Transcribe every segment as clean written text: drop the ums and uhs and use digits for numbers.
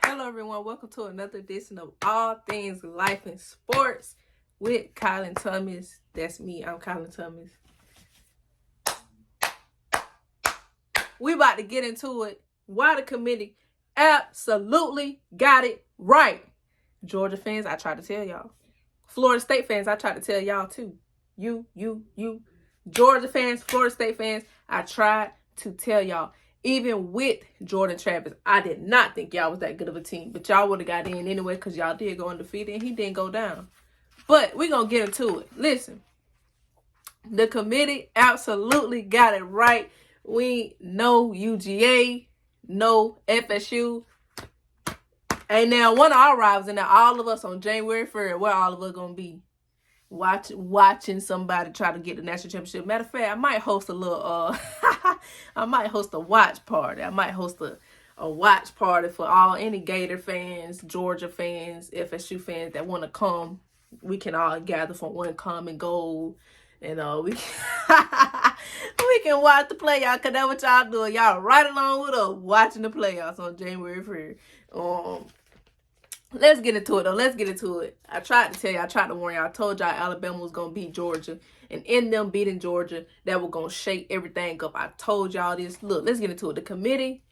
Hello, everyone. Welcome to another edition of All Things Life and Sports with Colin Thomas. That's me. I'm Colin Thomas. We about to get into it. Why the committee absolutely got it right. Georgia fans, I tried to tell y'all. Florida State fans, I tried to tell y'all too. You. Georgia fans, Florida State fans, I tried to tell y'all. Even with Jordan Travis, I did not think y'all was that good of a team. But y'all would have got in anyway because y'all did go undefeated and he didn't go down. But we're going to get into it. Listen, the committee absolutely got it right. We know UGA, no FSU. And now one of our rivals, and now all of us on January 3rd, where all of us going to be? Watching somebody try to get the national championship. Matter of fact, I might host a little I might host a watch party. I might host a watch party for any Gator fans, Georgia fans, FSU fans that want to come. We can all gather for one common goal, and we we can watch the playoffs. Cause that's what y'all doing. Y'all right along with us watching the playoffs on January 3rd. Let's get into it, though. Let's get into it. I tried to tell you. I tried to warn you. I told y'all Alabama was going to beat Georgia. And in them beating Georgia, that was going to shake everything up. I told y'all this. Look, let's get into it. The committee,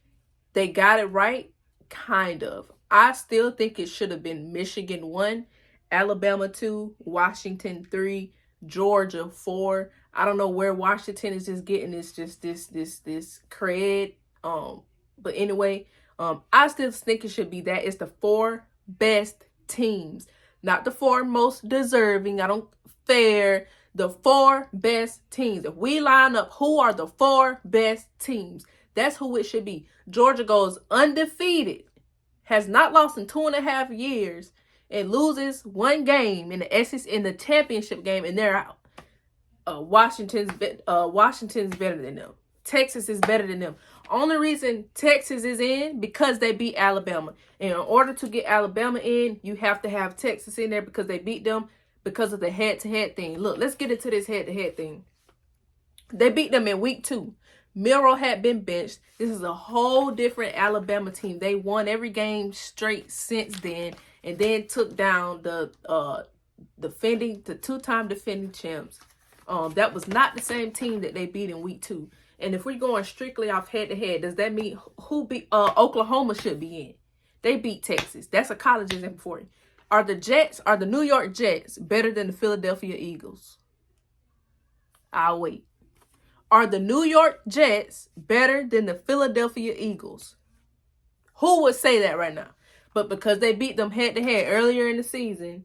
they got it right, kind of. I still think it should have been Michigan 1, Alabama 2, Washington 3, Georgia 4. I don't know where Washington is just getting this cred. But anyway, I still think it should be that. It's the 4 best teams, not the 4 most deserving. I don't fair. The 4 best teams. If we line up who are the 4 best teams, that's who it should be. Georgia goes undefeated, has not lost in 2.5 years, and loses 1 game in the SEC in the championship game, and they're out. Washington's better than them. Texas is better than them. Only reason Texas is in because they beat Alabama. And in order to get Alabama in, you have to have Texas in there because they beat them because of the head-to-head thing. Look, let's get into this head-to-head thing. They beat them in week 2. Miro had been benched. This is a whole different Alabama team. They won every game straight since then, and then took down the 2-time defending champs. That was not the same team that they beat in week 2. And if we're going strictly off head-to-head, does that mean Oklahoma should be in? They beat Texas. That's a college example for you. Are the New York Jets better than the Philadelphia Eagles? I'll wait. Are the New York Jets better than the Philadelphia Eagles? Who would say that right now? But because they beat them head-to-head earlier in the season,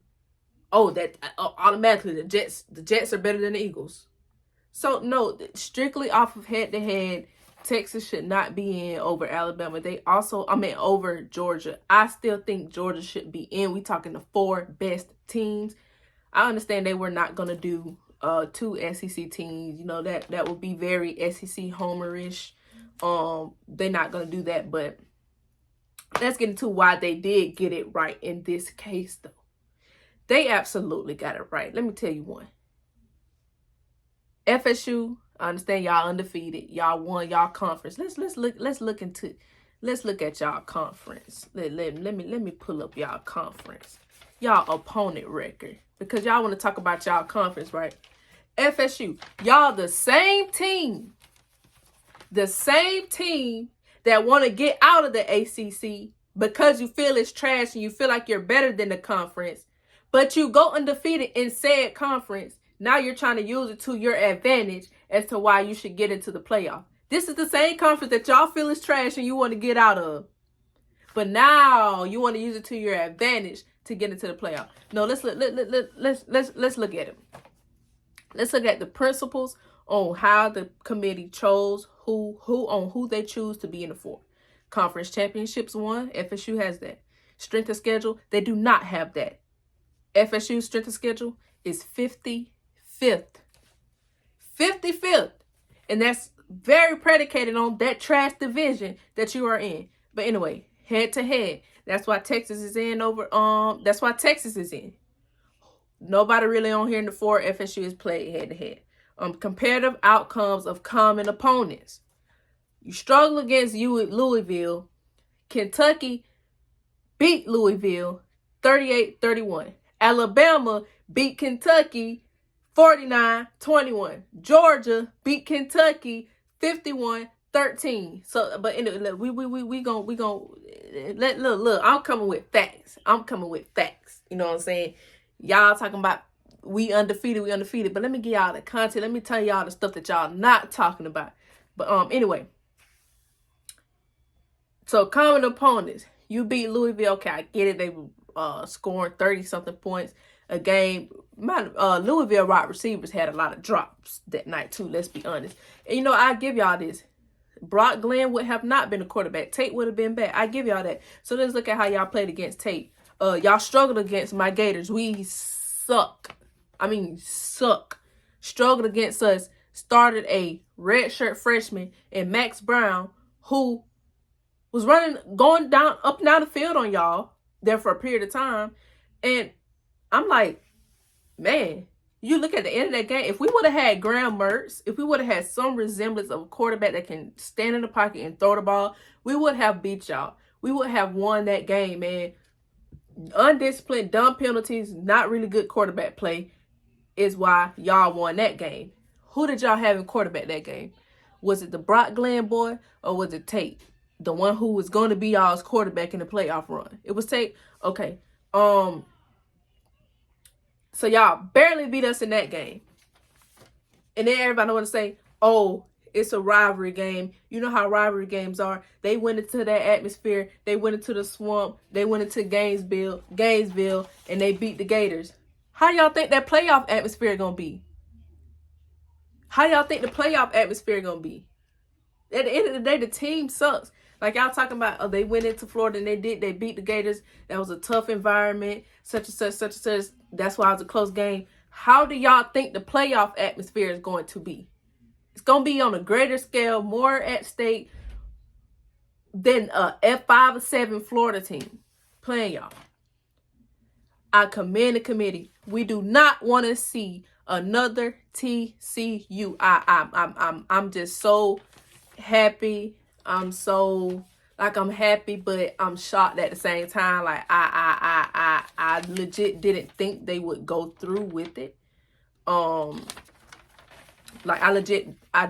automatically the Jets are better than the Eagles. So, no, strictly off of head-to-head, Texas should not be in over Alabama. Over Georgia. I still think Georgia should be in. We talking the 4 best teams. I understand they were not going to do 2 SEC teams. You know, that would be very SEC homerish. They're not going to do that. But let's get into why they did get it right in this case, though. They absolutely got it right. Let me tell you one. FSU, I understand y'all undefeated. Y'all won y'all conference. Let's look at y'all conference. Let me pull up y'all conference. Y'all opponent record. Because y'all want to talk about y'all conference, right? FSU, y'all the same team. The same team that want to get out of the ACC because you feel it's trash and you feel like you're better than the conference. But you go undefeated in said conference. Now you're trying to use it to your advantage as to why you should get into the playoff. This is the same conference that y'all feel is trash and you want to get out of. But now you want to use it to your advantage to get into the playoff. No, let's look at it. Let's look at the principles on how the committee chose who they choose to be in the 4. Conference championships 1, FSU has that. Strength of schedule, they do not have that. FSU's strength of schedule is 55th. 55th. And that's very predicated on that trash division that you are in. But anyway, head to head. That's why Texas is in over. That's why Texas is in. Nobody really on here in the 4. FSU is played head to head. Comparative outcomes of common opponents. You struggle against Louisville. Kentucky beat Louisville 38-31. Alabama beat Kentucky 49-21. Georgia beat Kentucky 51-13. So, but anyway, we gonna look. I'm coming with facts. You know what I'm saying? Y'all talking about we undefeated. But let me give y'all the content. Let me tell y'all the stuff that y'all not talking about. But anyway. So common opponents. You beat Louisville. Okay, I get it. They were scoring 30-something points a game. Louisville wide receivers had a lot of drops that night too. Let's be honest. And I give y'all this. Brock Glenn would have not been a quarterback. Tate would have been back. I give y'all that. So let's look at how y'all played against Tate. Y'all struggled against my Gators. We suck. Struggled against us. Started a redshirt freshman in Max Brown who was going up and down the field on y'all there for a period of time. And I'm like, man, you look at the end of that game. If we would have had Graham Mertz, if we would have had some resemblance of a quarterback that can stand in the pocket and throw the ball, we would have beat y'all. We would have won that game, man. Undisciplined, dumb penalties, not really good quarterback play is why y'all won that game. Who did y'all have in quarterback that game? Was it the Brock Glenn boy or was it Tate? The one who was going to be y'all's quarterback in the playoff run. It was Tate. Okay. So y'all barely beat us in that game. And then everybody want to say, oh, it's a rivalry game. You know how rivalry games are. They went into that atmosphere. They went into the swamp. They went into Gainesville, and they beat the Gators. How y'all think that playoff atmosphere going to be? How y'all think the playoff atmosphere going to be? At the end of the day, the team sucks. Like y'all talking about, they went into Florida and they beat the Gators. That was a tough environment, such and such. That's why it was a close game. How do y'all think the playoff atmosphere is going to be? It's going to be on a greater scale, more at stake than a F5 or 7 Florida team playing y'all. I commend the committee. We do not want to see another TCU. I'm just so happy. I'm happy, but I'm shocked at the same time. Like I legit didn't think they would go through with it. I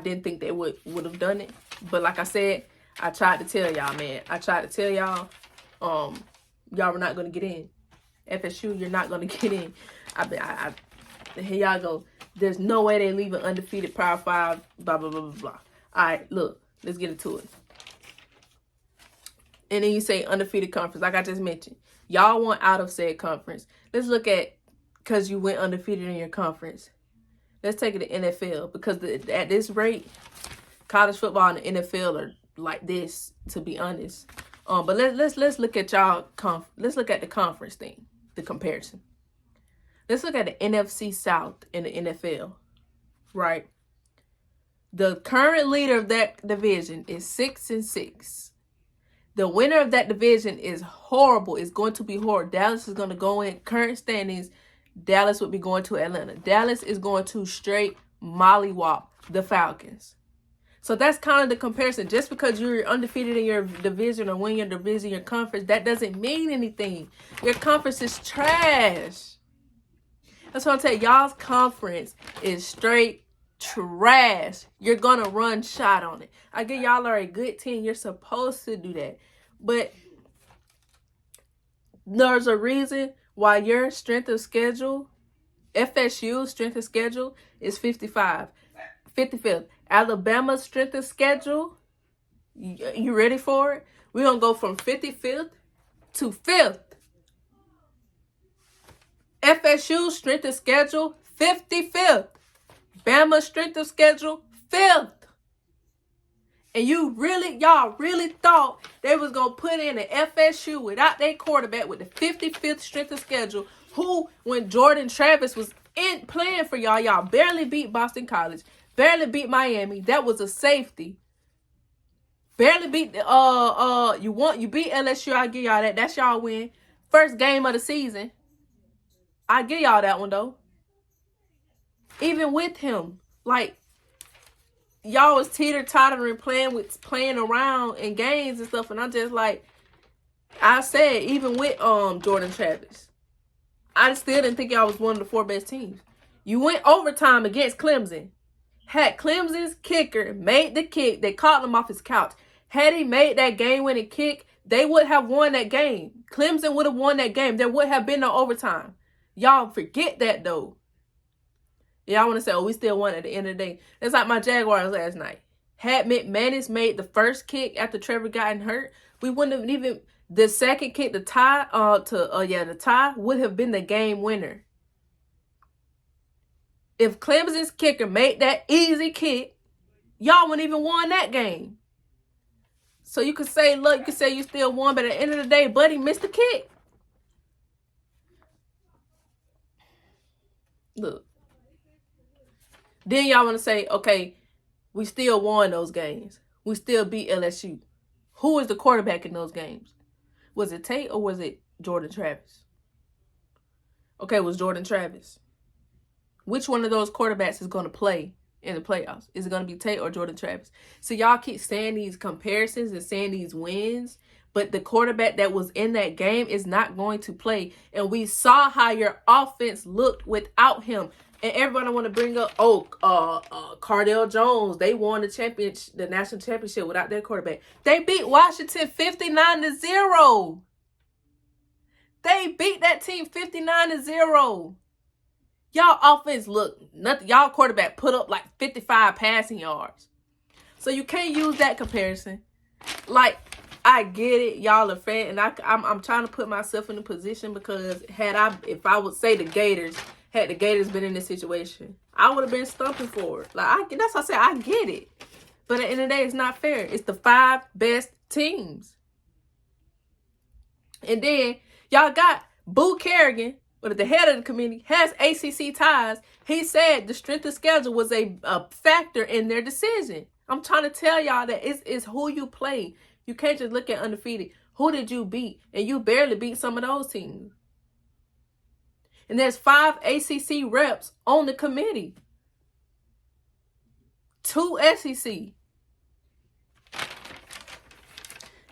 didn't think they would have done it. But like I said, I tried to tell y'all, man. Y'all were not gonna get in. FSU, you're not gonna get in. Here y'all go. There's no way they leave an undefeated Power 5. Blah blah blah blah blah. All right, look, let's get into it. And then you say undefeated conference, like I just mentioned. Y'all want out of said conference. Let's look at, because you went undefeated in your conference. Let's take it to NFL, because at this rate, college football and the NFL are like this, to be honest. But let's look at let's look at the conference thing, the comparison. Let's look at the NFC South in the NFL, right? The current leader of that division is 6-6. The winner of that division is horrible. It's going to be horrible. Dallas is going to go in current standings. Dallas would be going to Atlanta. Dallas is going to straight mollywop the Falcons. So that's kind of the comparison. Just because you're undefeated in your division or win your division, your conference, that doesn't mean anything. Your conference is trash. That's what I'm saying. Y'all's conference is straight trash. You're going to run shot on it. I get y'all are a good team. You're supposed to do that. But there's a reason why your strength of schedule, FSU's strength of schedule, is 55th. Alabama's strength of schedule, you ready for it? We're going to go from 55th to 5th. FSU's strength of schedule, 55th. Bama's strength of schedule, 5th. And y'all really thought they was going to put in an FSU without their quarterback with the 55th strength of schedule, who, when Jordan Travis was playing for y'all barely beat Boston College, barely beat Miami. That was a safety. Barely beat you beat LSU. I give y'all that. That's y'all win. First game of the season. I give y'all that one though. Even with him, like, y'all was teeter-tottering playing around in games and stuff, and I'm just like, I said, even with Jordan Travis, I still didn't think y'all was one of the 4 best teams. You went overtime against Clemson. Had Clemson's kicker made the kick, they caught him off his couch. Had he made that game-winning kick, they would have won that game. Clemson would have won that game. There would have been no overtime. Y'all forget that, though. Y'all want to say, oh, we still won at the end of the day. That's like my Jaguars last night. Had McManus made the first kick after Trevor got hurt, we wouldn't have even... The second kick, the tie, the tie would have been the game winner. If Clemson's kicker made that easy kick, y'all wouldn't even won that game. So you could say, look, you could say you still won, but at the end of the day, Buddy missed the kick. Look. Then y'all want to say, okay, we still won those games. We still beat LSU. Who was the quarterback in those games? Was it Tate or was it Jordan Travis? Okay, it was Jordan Travis. Which one of those quarterbacks is going to play in the playoffs? Is it going to be Tate or Jordan Travis? So y'all keep saying these comparisons and saying these wins, but the quarterback that was in that game is not going to play. And we saw how your offense looked without him. And everybody want to bring up, Cardell Jones. They won the national championship without their quarterback. They beat Washington 59-0. They beat that team 59-0. Y'all offense look nothing. Y'all quarterback put up like 55 passing yards. So you can't use that comparison. Like, I get it, y'all are fan, and I'm trying to put myself in a position because if I would say the Gators. Had the Gators been in this situation, I would have been stumping for it. That's what I said. I get it. But at the end of the day, it's not fair. It's the 5 best teams. And then y'all got Boo Kerrigan, the head of the committee, has ACC ties. He said the strength of schedule was a factor in their decision. I'm trying to tell y'all that it's who you play. You can't just look at undefeated. Who did you beat? And you barely beat some of those teams. And there's 5 ACC reps on the committee. 2 SEC.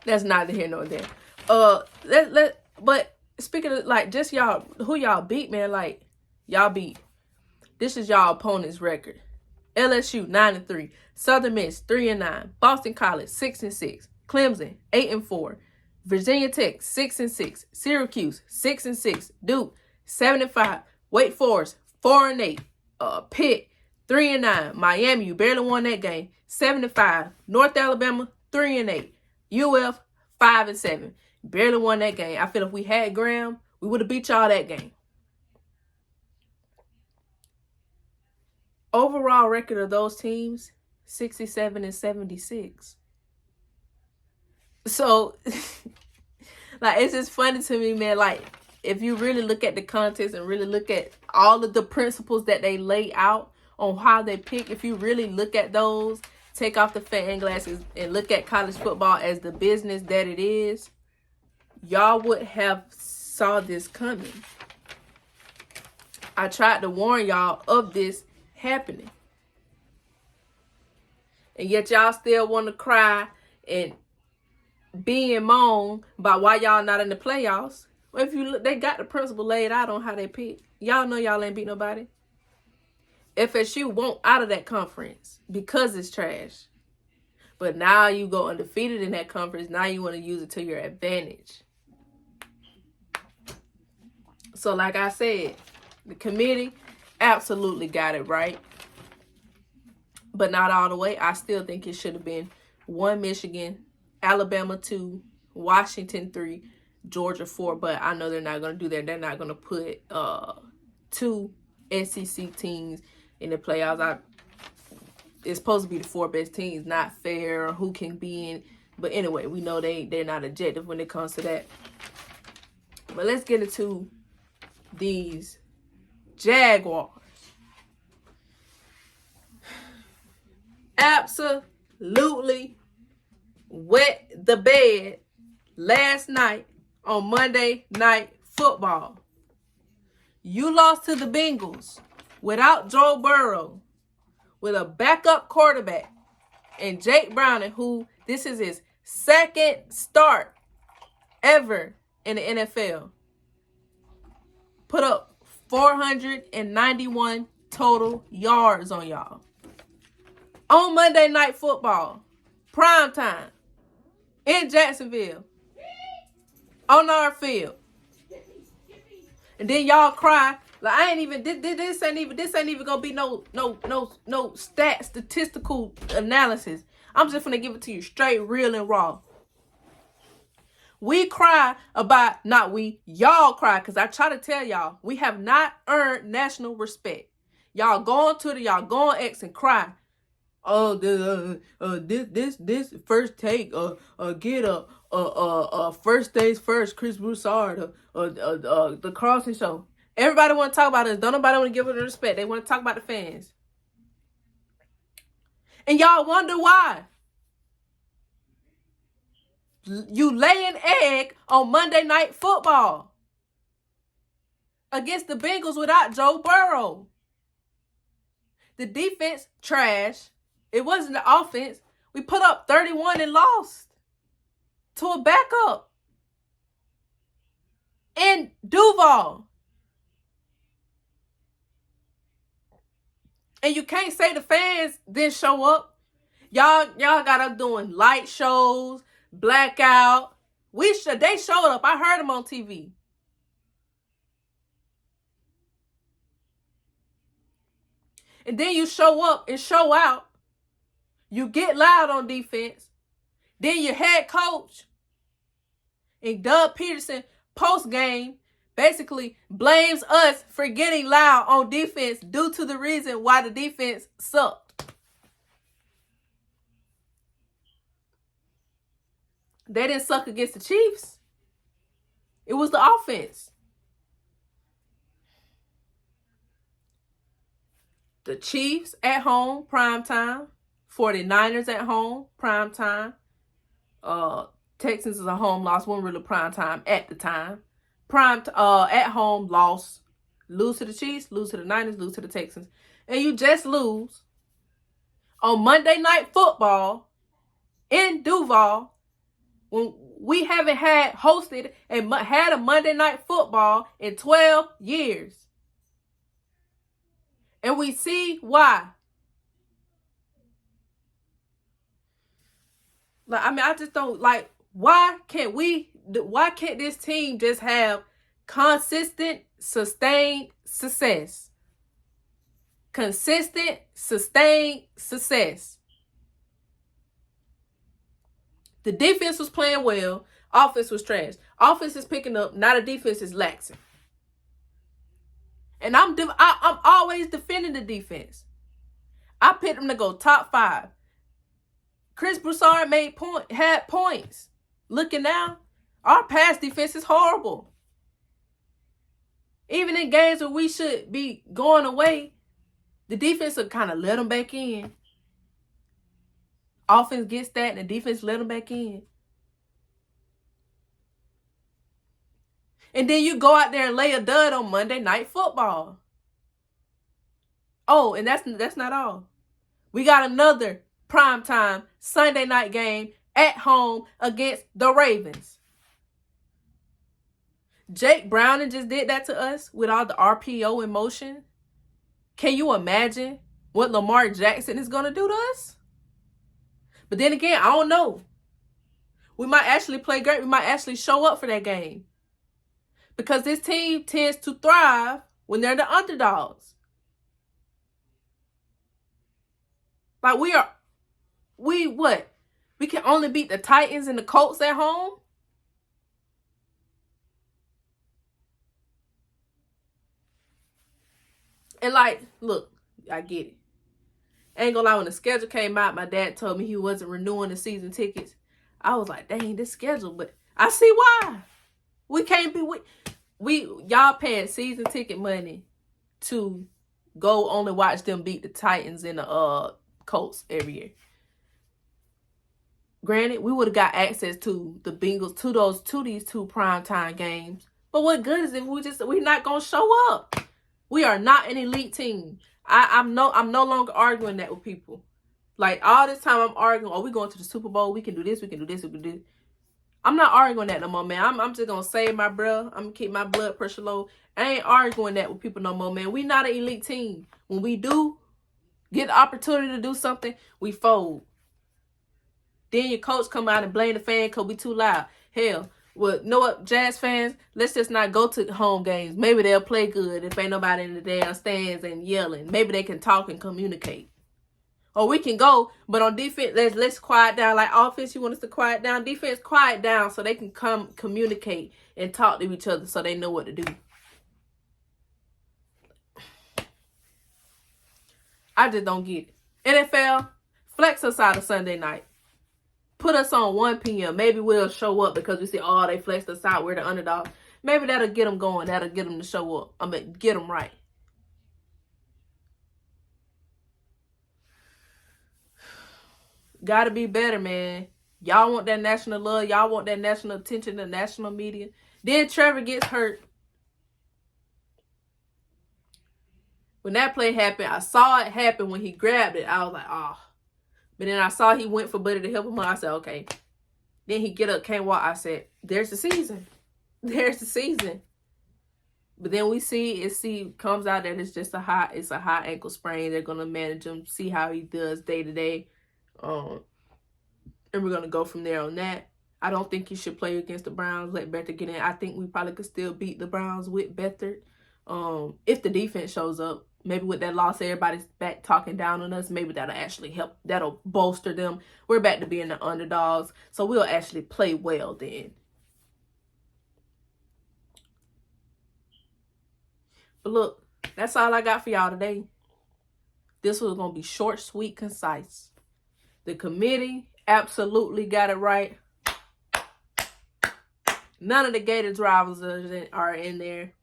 That's neither here nor there. But speaking of, just y'all, who y'all beat, man, y'all beat. This is y'all opponent's record. LSU 9-3, Southern Miss 3-9, Boston College 6-6, Clemson 8-4, Virginia Tech 6-6, Syracuse 6-6, Duke 7-5, Wake Forest 4-8, Pitt 3-9, Miami, you barely won that game, 7-5, North Alabama 3-8, UF 5-7, barely won that game. I feel if we had Graham, we would have beat y'all that game. Overall record of those teams, 67-76. So, it's just funny to me, man. If you really look at the context and really look at all of the principles that they lay out on how they pick, if you really look at those, take off the fan glasses and look at college football as the business that it is, y'all would have saw this coming. I tried to warn y'all of this happening. And yet y'all still want to cry and be and moan about why y'all not in the playoffs. Well, if you look, they got the principle laid out on how they pick. Y'all know y'all ain't beat nobody. FSU won't out of that conference because it's trash. But now you go undefeated in that conference. Now you want to use it to your advantage. So like I said, the committee absolutely got it right. But not all the way. I still think it should have been 1 Michigan, Alabama 2, Washington 3, Georgia 4. But I know they're not going to do that. They're not going to put 2 SEC teams in the playoffs. It's supposed to be the 4 best teams. Not fair or who can be in. But anyway, we know they're not objective when it comes to that. But let's get into these Jaguars. Absolutely wet the bed last night on Monday Night Football. You lost to the Bengals without Joe Burrow, with a backup quarterback, and Jake Browning, who this is his second start ever in the NFL. Put up 491 total yards on y'all. On Monday Night Football, prime time, in Jacksonville, on our field. And then y'all cry like I ain't even this ain't even gonna be no statistical analysis. I'm just gonna give it to you straight, real, and raw. We cry about, not we, y'all cry, because I try to tell y'all, we have not earned national respect. Y'all go on Twitter, y'all go on X and cry. Oh, this first take, get first days first, Chris Broussard, the Carlson Show. Everybody want to talk about us. Don't nobody want to give it the respect. They want to talk about the fans. And y'all wonder why. You lay an egg on Monday Night Football against the Bengals without Joe Burrow. The defense, trash. It wasn't the offense. We put up 31 and lost to a backup in Duval. And you can't say the fans didn't show up. Y'all got us doing light shows, blackout. They showed up. I heard them on TV. And then you show up and show out. You get loud on defense. Then your head coach and Doug Peterson post-game basically blames us for getting loud on defense due to the reason why the defense sucked. They didn't suck against the Chiefs. It was the offense. The Chiefs at home, prime time. 49ers at home, prime time. Texans is a home loss, wasn't really prime time at the time. At home loss. Lose to the Chiefs, lose to the Niners, lose to the Texans. And you just lose on Monday Night Football in Duval when we haven't hosted and had a Monday Night Football in 12 years. And we see why. Like, I mean, I just don't like, why can't this team just have consistent, sustained success? Consistent, sustained success. The defense was playing well. Offense was trash. Offense is picking up. Now the defense is laxing. And I'm always defending the defense. I picked them to go top 5. Chris Broussard had points. Looking now, our pass defense is horrible. Even in games where we should be going away, the defense will kind of let them back in. Offense gets that, and the defense let them back in. And then you go out there and lay a dud on Monday Night Football. Oh, and that's not all. We got another primetime Sunday night game at home against the Ravens. Jake Browning just did that to us with all the RPO in motion. Can you imagine what Lamar Jackson is going to do to us? But then again, I don't know. We might actually play great. We might actually show up for that game. Because this team tends to thrive when they're the underdogs. Like we can only beat the Titans and the Colts at home? And like, look, I get it. Ain't gonna lie, when the schedule came out, my dad told me he wasn't renewing the season tickets. I was like, dang, this schedule, but I see why. We can't be, y'all paying season ticket money to go only watch them beat the Titans and the Colts every year. Granted, we would have got access to the Bengals, to these two primetime games. But what good is it if we're not gonna show up? We are not an elite team. I'm no longer arguing that with people. Like all this time I'm arguing, oh, we going to the Super Bowl, we can do this, we can do this, we can do this. I'm not arguing that no more, man. I'm just going to save my breath. I'm going to keep my blood pressure low. I ain't arguing that with people no more, man. We not an elite team. When we do get the opportunity to do something, we fold. Then your coach come out and blame the fan because we too loud. Hell, well, know what, Jazz fans? Let's just not go to home games. Maybe they'll play good if ain't nobody in the damn stands and yelling. Maybe they can talk and communicate. Or we can go, but on defense, let's quiet down. Like offense, you want us to quiet down. Defense, quiet down so they can come communicate and talk to each other so they know what to do. I just don't get it. NFL, flex us out of Sunday night. Put us on 1 p.m. Maybe we'll show up because we see, oh, they flexed us out. We're the underdog. Maybe that'll get them going. That'll get them to show up. I mean, get them right. Gotta be better, man. Y'all want that national love. Y'all want that national attention, the national media. Then Trevor gets hurt. When that play happened, I saw it happen when he grabbed it. I was like, oh. But then I saw he went for Buddy to help him. I said, okay. Then he get up, can't walk. I said, there's the season. There's the season. But then we comes out that it's just a high ankle sprain. They're gonna manage him, see how he does day to day. And we're going to go from there on that. I don't think he should play against the Browns. Let Beathard get in. I think we probably could still beat the Browns with Beathard. If the defense shows up, maybe with that loss, everybody's back talking down on us. Maybe that'll actually help. That'll bolster them. We're back to being the underdogs. So we'll actually play well then. But look, that's all I got for y'all today. This was going to be short, sweet, concise. The committee absolutely got it right. None of the Gator drivers are in there.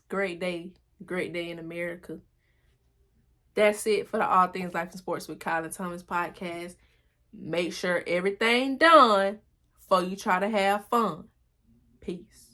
Great day. Great day in America. That's it for the All Things Life and Sports with Kyle and Thomas podcast. Make sure everything done before you try to have fun. Peace.